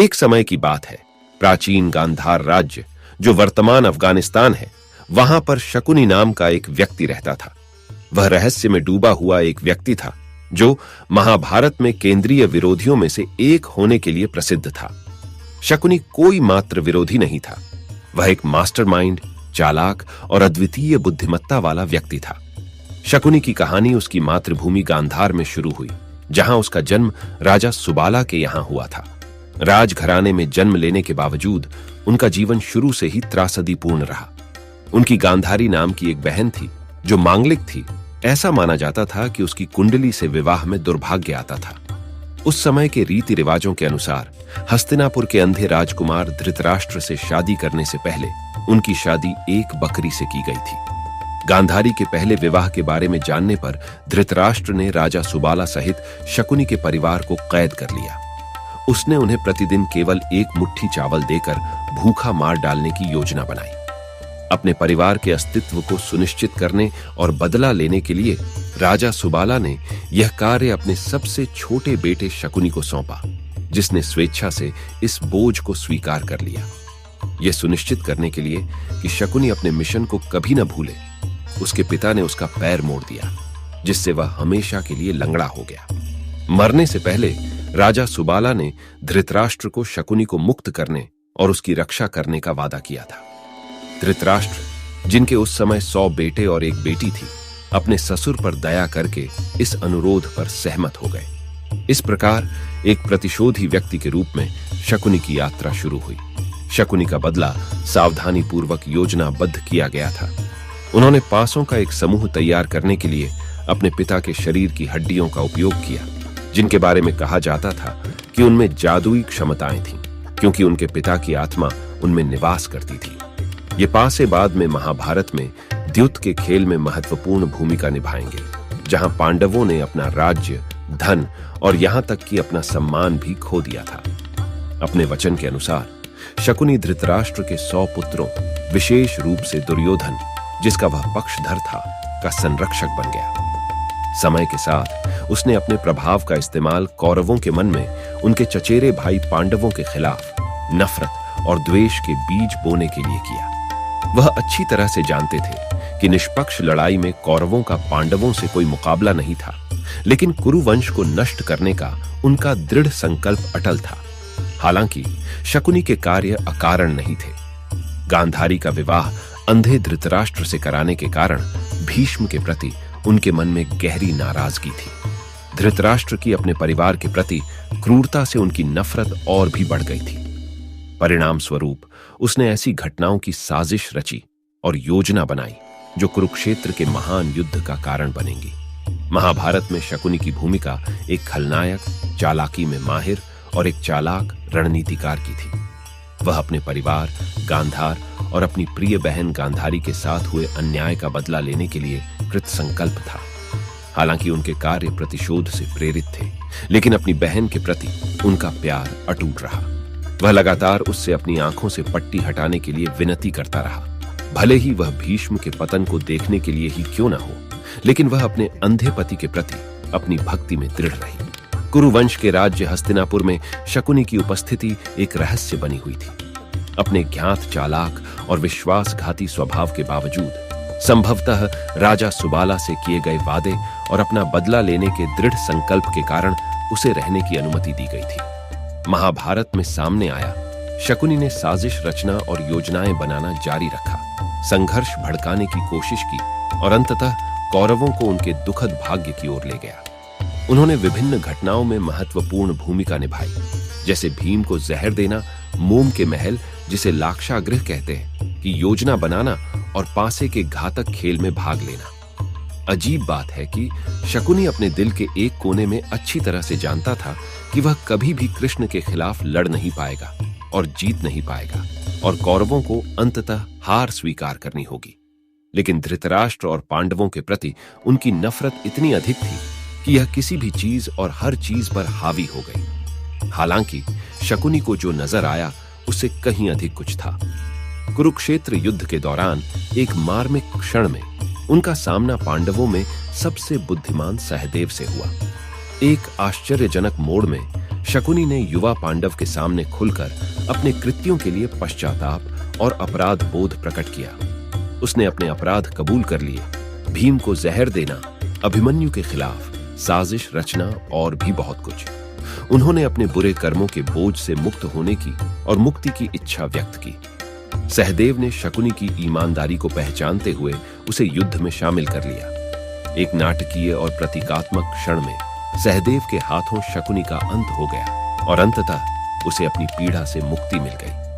एक समय की बात है, प्राचीन गांधार राज्य जो वर्तमान अफगानिस्तान है, वहां पर शकुनी नाम का एक व्यक्ति रहता था। वह रहस्य में डूबा हुआ एक व्यक्ति था जो महाभारत में केंद्रीय विरोधियों में से एक होने के लिए प्रसिद्ध था। शकुनी कोई मात्र विरोधी नहीं था, वह एक मास्टरमाइंड, चालाक और अद्वितीय बुद्धिमत्ता वाला व्यक्ति था। शकुनी की कहानी उसकी मातृभूमि गांधार में शुरू हुई, जहां उसका जन्म राजा सुबाला के यहां हुआ था। राजघराने में जन्म लेने के बावजूद उनका जीवन शुरू से ही त्रासदीपूर्ण रहा। उनकी गांधारी नाम की एक बहन थी जो मांगलिक थी। ऐसा माना जाता था कि उसकी कुंडली से विवाह में दुर्भाग्य आता था। उस समय के रीति रिवाजों के अनुसार हस्तिनापुर के अंधे राजकुमार धृतराष्ट्र से शादी करने से पहले उनकी शादी एक बकरी से की गई थी। गांधारी के पहले विवाह के बारे में जानने पर धृतराष्ट्र ने राजा सुबाला सहित शकुनी के परिवार को कैद कर लिया। उसने उन्हें प्रतिदिन केवल एक मुट्ठी चावल देकर भूखा मार डालने की योजना बनाई। अपने परिवार के अस्तित्व को सुनिश्चित करने और बदला लेने के लिए राजा सुबाला ने यह कार्य अपने सबसे छोटे बेटे शकुनी को सौंपा, जिसने स्वेच्छा से इस बोझ को स्वीकार कर लिया। यह सुनिश्चित करने के लिए कि शकुनी अपने मिशन को कभी न भूले, उसके पिता ने उसका पैर मोड़ दिया, जिससे वह हमेशा के लिए लंगड़ा हो गया। मरने से पहले राजा सुबाला ने धृतराष्ट्र को शकुनी को मुक्त करने और उसकी रक्षा करने का वादा किया था। धृतराष्ट्र, जिनके उस समय 100 बेटे और एक बेटी थी, अपने ससुर पर दया करके इस अनुरोध पर सहमत हो गए। इस प्रकार एक प्रतिशोधी व्यक्ति के रूप में शकुनी की यात्रा शुरू हुई। शकुनी का बदला सावधानी पूर्वक योजनाबद्ध किया गया था। उन्होंने पासों का एक समूह तैयार करने के लिए अपने पिता के शरीर की हड्डियों का उपयोग किया, जिनके बारे में कहा जाता था कि उनमें जादुई क्षमताएं थीं, क्योंकि उनके पिता की आत्मा उनमें निवास करती थी। ये पासे बाद में महाभारत में द्युत के खेल में महत्वपूर्ण भूमिका निभाएंगे, जहां पांडवों ने अपना राज्य, धन और यहां तक कि अपना सम्मान भी खो दिया था। अपने वचन के अनुसार शकुनी धृतराष्ट्र के 100 पुत्रों, विशेष रूप से दुर्योधन, जिसका वह पक्षधर था, का संरक्षक बन गया। समय के साथ उसने अपने प्रभाव का इस्तेमाल कौरवों के मन में उनके चचेरे भाई पांडवों के खिलाफ नफरत और द्वेष के बीज बोने के लिए किया। वह अच्छी तरह से जानते थे कि निष्पक्ष लड़ाई में कौरवों का पांडवों से कोई मुकाबला नहीं था, लेकिन कुरु वंश को नष्ट करने का उनका दृढ़ संकल्प अटल था। हालांकि शकुनी के कार्य अकारण नहीं थे। गांधारी का विवाह अंधे धृतराष्ट्र से कराने के कारण भीष्म के प्रति उनके मन में गहरी नाराजगी थी। धृतराष्ट्र की अपने परिवार के प्रति क्रूरता से उनकी नफरत और भी बढ़ गई थी। परिणाम स्वरूप उसने ऐसी घटनाओं की साजिश रची और योजना बनाई जो कुरुक्षेत्र के महान युद्ध का कारण बनेंगी। महाभारत में शकुनी की भूमिका एक खलनायक, चालाकी में माहिर और एक चालाक रणनीतिकार की थी। वह अपने परिवार, गांधार और अपनी प्रिय बहन गांधारी के साथ हुए अन्याय का बदला लेने के लिए कृत संकल्प था। हालांकि उनके कार्य प्रतिशोध से प्रेरित थे, लेकिन अपनी बहन के प्रति उनका प्यार अटूट रहा। वह लगातार उससे अपनी आंखों से पट्टी हटाने के लिए विनती करता रहा। भले ही वह भीष्म के पतन को देखने के लिए ही क्यों न हो, लेकिन वह अपने अंधे पति के प्रति अपनी भक्ति में दृढ़ रही। कुरुवंश के राज्य हस्तिनापुर में शकुनी की उपस्थिति एक रहस्य बनी हुई थी। अपने ज्ञात, चालाक और विश्वासघाती स्वभाव के बावजूद संभवतः राजा सुबाला से किए गए वादे और अपना बदला लेने के दृढ़ संकल्प के कारण उसे रहने की अनुमति दी गई थी। महाभारत में सामने आया, शकुनी ने साजिश रचना और योजनाएं बनाना जारी रखा, संघर्ष भड़काने की कोशिश की और अंततः कौरवों को उनके दुखद भाग्य की ओर ले गया। उन्होंने विभिन्न घटनाओं में महत्वपूर्ण भूमिका निभाई, जैसे भीम को जहर देना, मोम के महल, जिसे लाक्षागृह कहते हैं, की योजना बनाना और पासे के घातक खेल में भाग लेना। अजीब बात है कि शकुनी अपने दिल के एक कोने में अच्छी तरह से जानता था कि वह कभी भी कृष्ण के खिलाफ लड़ नहीं पाएगा और जीत नहीं पाएगा और कौरवों को अंततः हार स्वीकार करनी होगी। लेकिन धृतराष्ट्र और पांडवों के प्रति उनकी नफरत इतनी अधिक थी कि यह किसी भी चीज और हर चीज पर हावी हो गई। हालांकि शकुनी को जो नजर आया उससे कहीं अधिक कुछ था। कुरुक्षेत्र युद्ध के दौरान एक मार्मिक क्षण में उनका सामना पांडवों में सबसे बुद्धिमान सहदेव से हुआ। एक आश्चर्यजनक मोड़ में शकुनी ने युवा पांडव के सामने खुलकर अपने कृत्यों के लिए पश्चाताप और अपराध बोध प्रकट किया। उसने अपने अपराध कबूल कर लिए, भीम को जहर देना, अभिमन्यु के खिलाफ साजिश रचना और भी बहुत कुछ। उन्होंने अपने बुरे कर्मों के बोझ से मुक्त होने की और मुक्ति की इच्छा व्यक्त की। सहदेव ने शकुनी की ईमानदारी को पहचानते हुए उसे युद्ध में शामिल कर लिया। एक नाटकीय और प्रतीकात्मक क्षण में सहदेव के हाथों शकुनी का अंत हो गया और अंततः उसे अपनी पीड़ा से मुक्ति मिल गई।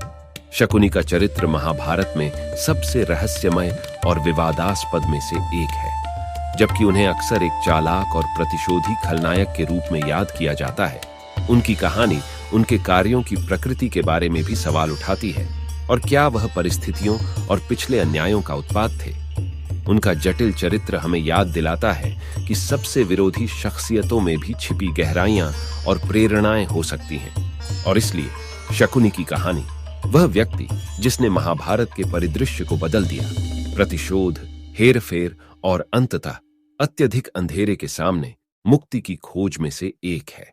शकुनी का चरित्र महाभारत में सबसे रहस्यमय और विवादास्पद में से एक है। जबकि उन्हें अक्सर एक चालाक और प्रतिशोधी खलनायक के रूप में याद किया जाता है, उनकी कहानी उनके कार्यों की प्रकृति के बारे में भी सवाल उठाती है और क्या वह परिस्थितियों और पिछले अन्यायों का उत्पाद थे। उनका जटिल चरित्र हमें याद दिलाता है कि सबसे विरोधी शख्सियतों में भी छिपी गहराइयां और प्रेरणाएं हो सकती हैं। और इसलिए शकुनी की कहानी वह व्यक्ति जिसने महाभारत के परिदृश्य को बदल दिया, प्रतिशोध, हेरफेर और अंततः अत्यधिक अंधेरे के सामने मुक्ति की खोज में से एक है।